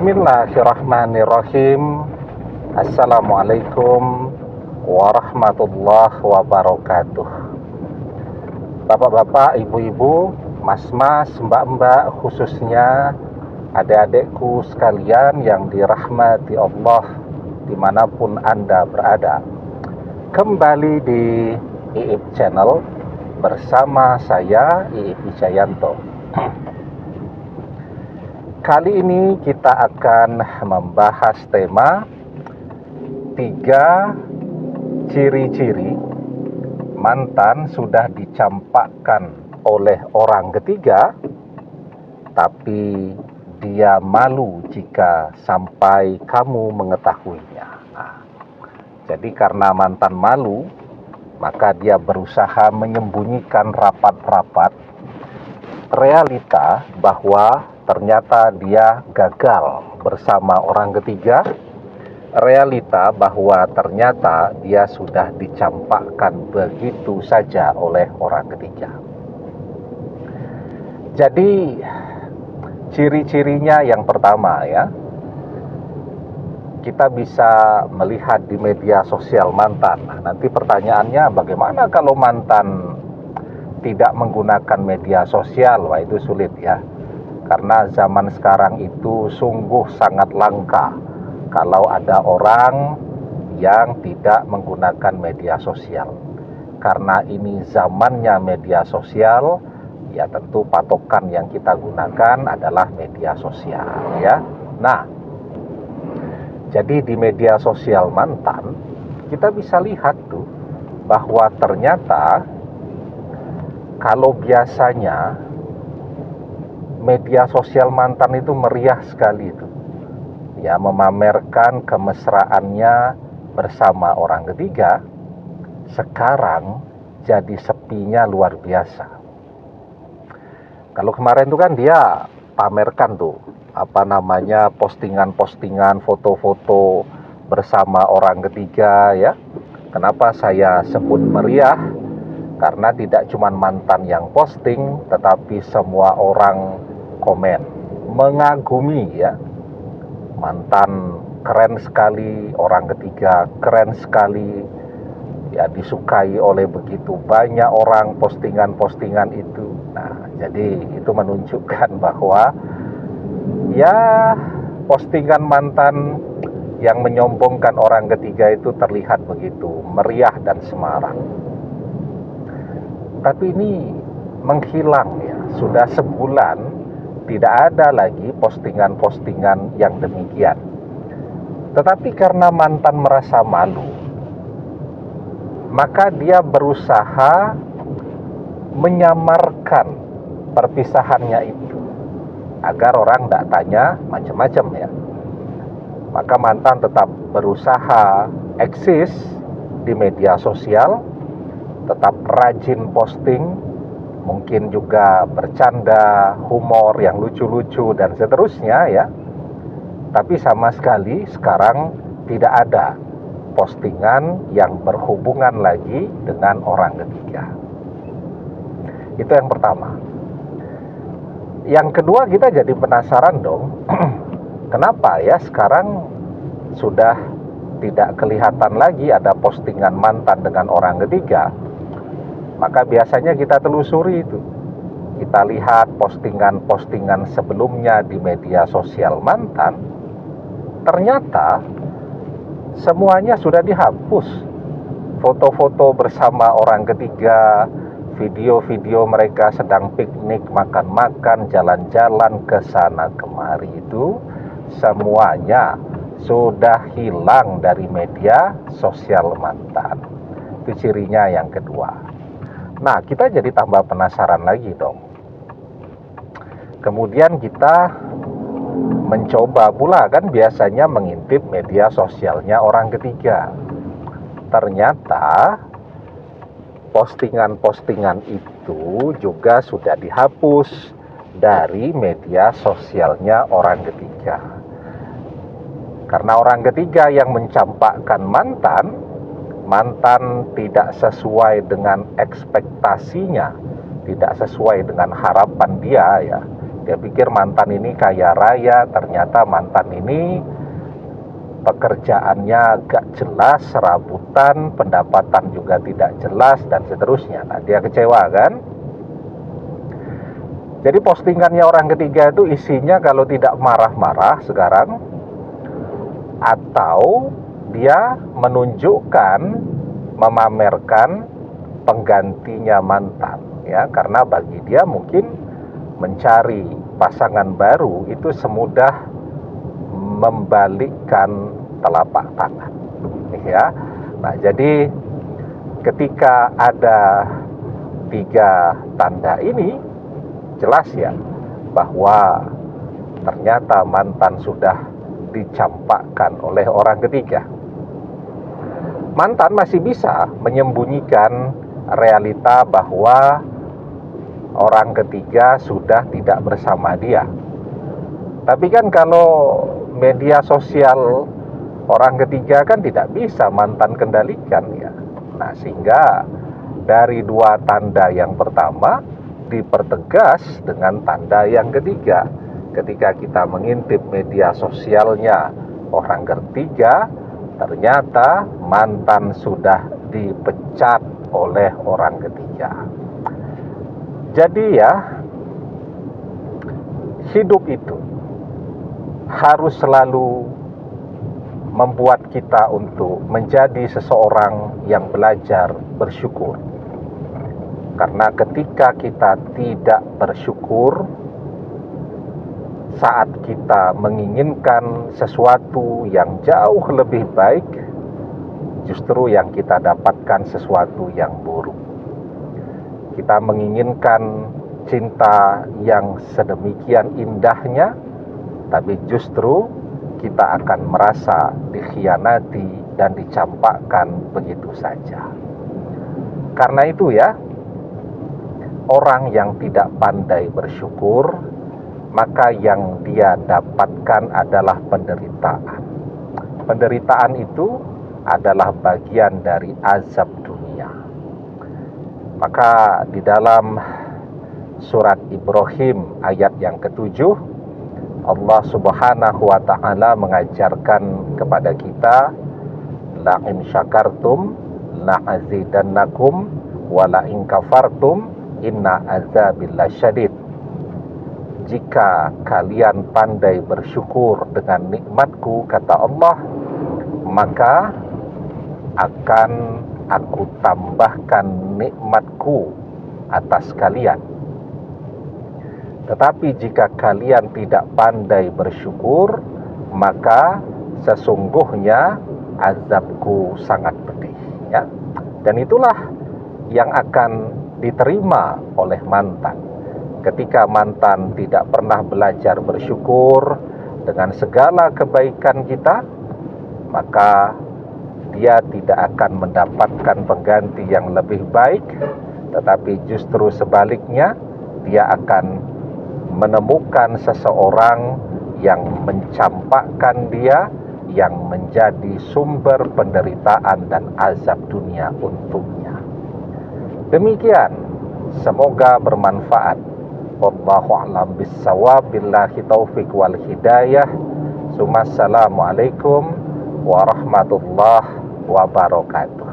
Bismillahirrahmanirrahim. Assalamualaikum warahmatullahi wabarakatuh. Bapak-bapak, ibu-ibu, mas-mas, mbak-mbak, khususnya adik-adikku sekalian yang dirahmati Allah dimanapun Anda berada. Kembali di IIP Channel bersama saya IIP Wijayanto. Kali ini kita akan membahas tema 3 ciri-ciri mantan sudah dicampakkan oleh orang ketiga, tapi dia malu jika sampai kamu mengetahuinya. Jadi karena mantan malu, maka dia berusaha menyembunyikan rapat-rapat realita bahwa ternyata dia gagal bersama orang ketiga, realita bahwa ternyata dia sudah dicampakkan begitu saja oleh orang ketiga. Jadi ciri-cirinya yang pertama ya, kita bisa melihat di media sosial mantan. Nah, nanti pertanyaannya bagaimana kalau mantan tidak menggunakan media sosial? Wah, itu sulit ya. Karena zaman sekarang itu sungguh sangat langka kalau ada orang yang tidak menggunakan media sosial. Karena ini zamannya media sosial, ya tentu patokan yang kita gunakan adalah media sosial ya. Nah, jadi di media sosial mantan kita bisa lihat tuh bahwa ternyata kalau biasanya media sosial mantan itu meriah sekali itu, ya, memamerkan kemesraannya bersama orang ketiga. Sekarang jadi sepinya luar biasa. Kalau kemarin itu kan dia pamerkan tuh postingan-postingan foto-foto bersama orang ketiga ya. Kenapa saya sebut meriah? Karena tidak cuma mantan yang posting, tetapi semua orang komen, mengagumi ya. Mantan keren sekali, orang ketiga keren sekali, ya disukai oleh begitu banyak orang postingan-postingan itu. Nah, jadi itu menunjukkan bahwa ya postingan mantan yang menyombongkan orang ketiga itu terlihat begitu meriah dan semarak. Tapi ini menghilang ya, sudah sebulan tidak ada lagi postingan-postingan yang demikian. Tetapi karena mantan merasa malu, maka dia berusaha menyamarkan perpisahannya itu agar orang tidak tanya macam-macam ya. Maka mantan tetap berusaha eksis di media sosial, tetap rajin posting, mungkin juga bercanda, humor yang lucu-lucu dan seterusnya ya. Tapi sama sekali sekarang tidak ada postingan yang berhubungan lagi dengan orang ketiga. Itu yang pertama. Yang kedua, kita jadi penasaran dong, kenapa ya sekarang sudah tidak kelihatan lagi ada postingan mantan dengan orang ketiga. Maka biasanya kita telusuri itu. Kita lihat postingan-postingan sebelumnya di media sosial mantan. Ternyata semuanya sudah dihapus. Foto-foto bersama orang ketiga, video-video mereka sedang piknik, makan-makan, jalan-jalan ke sana kemari itu semuanya sudah hilang dari media sosial mantan. Itu cirinya yang kedua. Nah, kita jadi tambah penasaran lagi dong. Kemudian kita mencoba pula kan biasanya mengintip media sosialnya orang ketiga. Ternyata postingan-postingan itu juga sudah dihapus dari media sosialnya orang ketiga. Karena orang ketiga yang mencampakkan mantan tidak sesuai dengan ekspektasinya, tidak sesuai dengan harapan dia ya. Dia pikir mantan ini kaya raya, ternyata mantan ini pekerjaannya gak jelas, serabutan, pendapatan juga tidak jelas, dan seterusnya. Nah, dia kecewa kan? Jadi postingannya orang ketiga itu isinya kalau tidak marah-marah sekarang, atau dia menunjukkan, memamerkan penggantinya mantan, ya, karena bagi dia mungkin mencari pasangan baru itu semudah membalikkan telapak tangan, ya. Nah, jadi ketika ada 3 tanda ini, jelas ya bahwa ternyata mantan sudah dicampakkan oleh orang ketiga. Mantan masih bisa menyembunyikan realita bahwa orang ketiga sudah tidak bersama dia. Tapi kan kalau media sosial orang ketiga kan tidak bisa mantan kendalikan, ya. Nah, sehingga dari 2 tanda yang pertama dipertegas dengan tanda yang ketiga. Ketika kita mengintip media sosialnya orang ketiga, ternyata mantan sudah dipecat oleh orang ketiga. Jadi ya, hidup itu harus selalu membuat kita untuk menjadi seseorang yang belajar bersyukur. Karena ketika kita tidak bersyukur, saat kita menginginkan sesuatu yang jauh lebih baik, justru yang kita dapatkan sesuatu yang buruk. Kita menginginkan cinta yang sedemikian indahnya, tapi justru kita akan merasa dikhianati dan dicampakkan begitu saja. Karena itu ya, orang yang tidak pandai bersyukur, maka yang dia dapatkan adalah penderitaan. Penderitaan itu adalah bagian dari azab dunia. Maka di dalam surat Ibrahim ayat yang ke-7, Allah Subhanahu wa ta'ala mengajarkan kepada kita, la in syakartum la azidannakum wa la in kafartum inna azabil lasyadid. Jika kalian pandai bersyukur dengan nikmatku, kata Allah, maka akan aku tambahkan nikmatku atas kalian. Tetapi jika kalian tidak pandai bersyukur, maka sesungguhnya azabku sangat pedih, ya. Dan itulah yang akan diterima oleh mantan. Ketika mantan tidak pernah belajar bersyukur dengan segala kebaikan kita, maka dia tidak akan mendapatkan pengganti yang lebih baik, tetapi justru sebaliknya, dia akan menemukan seseorang yang mencampakkan dia, yang menjadi sumber penderitaan dan azab dunia untuknya. Demikian, semoga bermanfaat. Wallahu a'lam bissawab, billahi taufiq wal hidayah. Assalamualaikum warahmatullahi wabarakatuh.